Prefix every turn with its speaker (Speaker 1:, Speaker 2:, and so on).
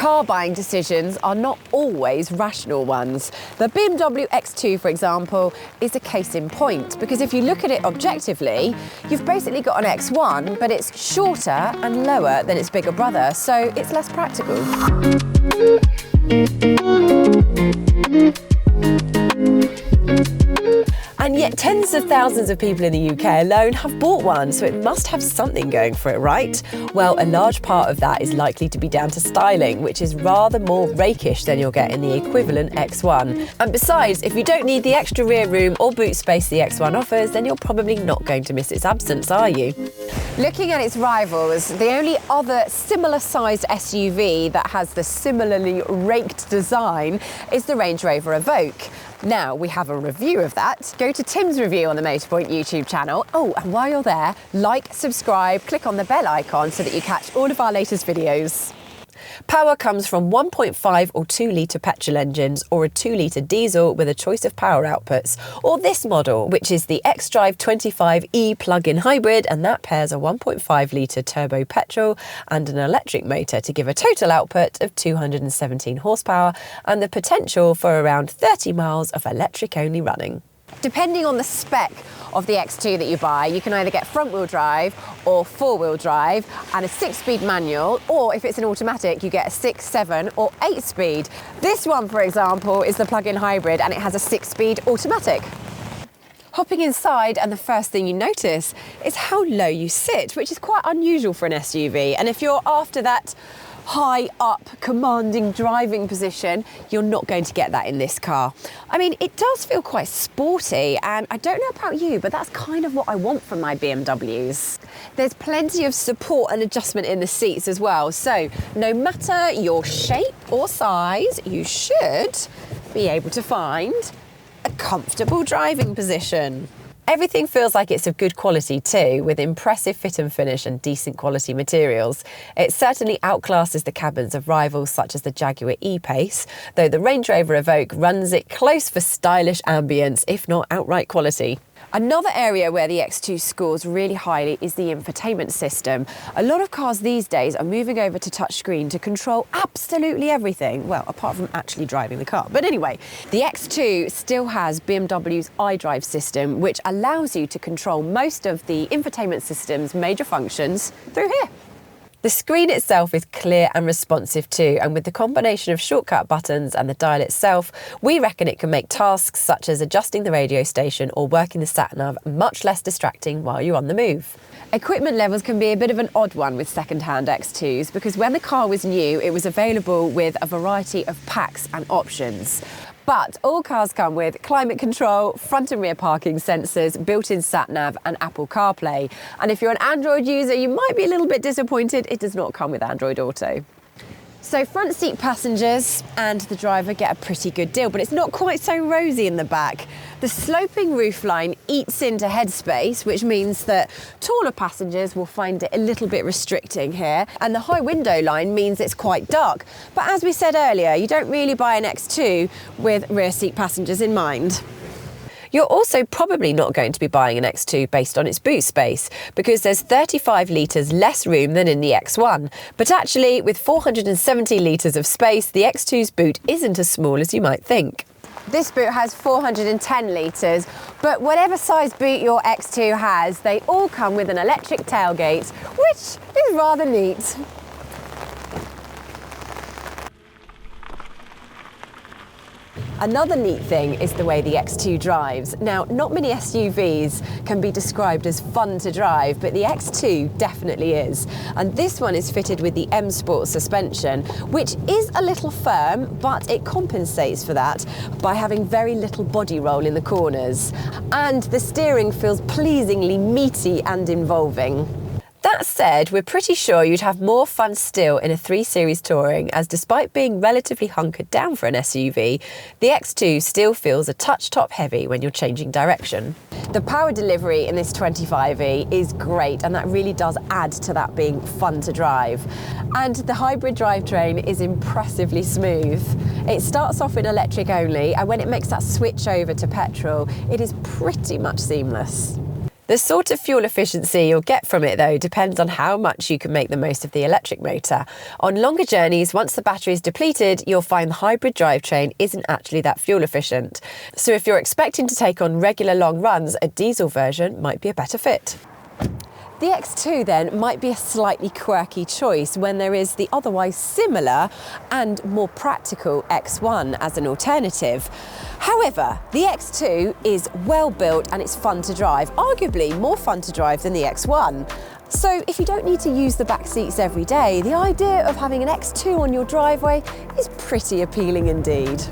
Speaker 1: car buying decisions are not always rational ones. The BMW X2, for example, is a case in point, because if you look at it objectively, you've basically got an X1, but it's shorter and lower than its bigger brother, so it's less practical. And yet tens of thousands of people in the UK alone have bought one, so it must have something going for it, right? Well, a large part of that is likely to be down to styling, which is rather more rakish than you'll get in the equivalent X1. And besides, if you don't need the extra rear room or boot space the X1 offers, then you're probably not going to miss its absence, are you? Looking at its rivals, the only other similar-sized SUV that has the similarly raked design is the Range Rover Evoque. Now, we have a review of that. Go to Tim's review on the Motorpoint YouTube channel. Oh, and while you're there, like, subscribe, click on the bell icon so that you catch all of our latest videos. Power comes from 1.5 or 2 litre petrol engines or a 2 litre diesel with a choice of power outputs, or this model, which is the xDrive 25e plug-in hybrid, and that pairs a 1.5 litre turbo petrol and an electric motor to give a total output of 217 horsepower and the potential for around 30 miles of electric-only running. Depending on the spec of the X2 that you buy, you can either get front-wheel drive or four-wheel drive and a 6-speed manual, or if it's an automatic, you get a 6, 7 or 8-speed. This one, for example, is the plug-in hybrid and it has a 6-speed automatic. Hopping inside, and the first thing you notice is how low you sit, which is quite unusual for an SUV. And if you're after that high up, commanding driving position, you're not going to get that in this car. I mean, it does feel quite sporty, and I don't know about you, but that's kind of what I want from my BMWs. There's plenty of support and adjustment in the seats as well, so no matter your shape or size, you should be able to find a comfortable driving position. Everything feels like it's of good quality too, with impressive fit and finish and decent quality materials. It certainly outclasses the cabins of rivals such as the Jaguar E-Pace, though the Range Rover Evoque runs it close for stylish ambience, if not outright quality. Another area where the X2 scores really highly is the infotainment system. A lot of cars these days are moving over to touchscreen to control absolutely everything, well, apart from actually driving the car. But anyway, the X2 still has BMW's iDrive system, which allows you to control most of the infotainment system's major functions through here. The screen itself is clear and responsive too, and with the combination of shortcut buttons and the dial itself, we reckon it can make tasks such as adjusting the radio station or working the sat-nav much less distracting while you're on the move. Equipment levels can be a bit of an odd one with second-hand X2s, because when the car was new, it was available with a variety of packs and options. But all cars come with climate control, front and rear parking sensors, built-in sat-nav and Apple CarPlay. And if you're an Android user, you might be a little bit disappointed. It does not come with Android Auto. So front seat passengers and the driver get a pretty good deal, but it's not quite so rosy in the back. The sloping roofline eats into headspace, which means that taller passengers will find it a little bit restricting here, and the high window line means it's quite dark. But as we said earlier, you don't really buy an X2 with rear seat passengers in mind. You're also probably not going to be buying an X2 based on its boot space, because there's 35 litres less room than in the X1. But actually, with 470 litres of space, the X2's boot isn't as small as you might think. This boot has 410 litres, but whatever size boot your X2 has, they all come with an electric tailgate, which is rather neat. Another neat thing is the way the X2 drives. Now, not many SUVs can be described as fun to drive, but the X2 definitely is. And this one is fitted with the M Sport suspension, which is a little firm, but it compensates for that by having very little body roll in the corners. And the steering feels pleasingly meaty and involving. That said, we're pretty sure you'd have more fun still in a 3 Series Touring, as despite being relatively hunkered down for an SUV, the X2 still feels a touch top heavy when you're changing direction. The power delivery in this 25e is great, and that really does add to that being fun to drive. And the hybrid drivetrain is impressively smooth. It starts off in electric only, and when it makes that switch over to petrol, it is pretty much seamless. The sort of fuel efficiency you'll get from it, though, depends on how much you can make the most of the electric motor. On longer journeys, once the battery is depleted, you'll find the hybrid drivetrain isn't actually that fuel efficient. So if you're expecting to take on regular long runs, a diesel version might be a better fit. The X2 then might be a slightly quirky choice when there is the otherwise similar and more practical X1 as an alternative. However, the X2 is well built and it's fun to drive, arguably more fun to drive than the X1. So if you don't need to use the back seats every day, the idea of having an X2 on your driveway is pretty appealing indeed.